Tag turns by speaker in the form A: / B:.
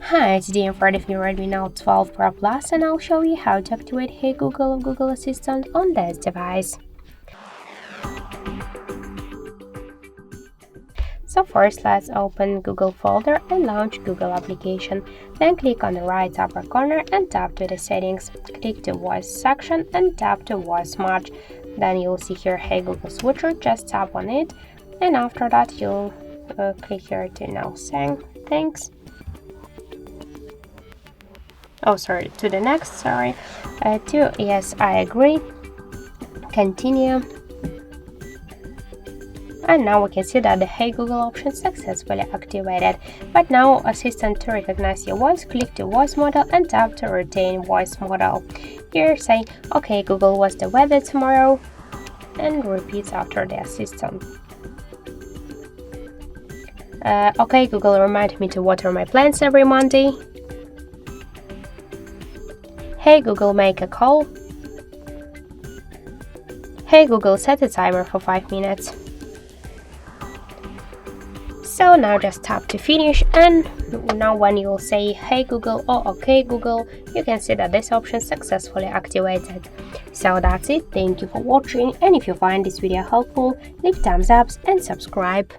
A: Hi, today I'm for the new Redmi Note 12 Pro Plus and I'll show you how to activate Hey Google or Google Assistant on this device. So first let's open Google folder and launch Google application. Then click on the right upper corner and tap to the settings. Click the voice section and tap to voice match. Then you'll see here Hey Google switcher, just tap on it and after that you'll click here to now saying thanks. To the next, to yes, I agree, continue. And now we can see that the Hey Google option successfully activated. But now assistant to recognize your voice, click to voice model and tap to retain voice model. Here say, okay Google, what's the weather tomorrow? And repeats after the assistant. Okay Google, remind me to water my plants every Monday. Hey Google, make a call. Hey Google, set a timer for 5 minutes. So now just tap to finish, and now when you'll say Hey Google or OK Google, you can see that this option successfully activated. So that's it, thank you for watching, and if you find this video helpful, leave thumbs up and subscribe.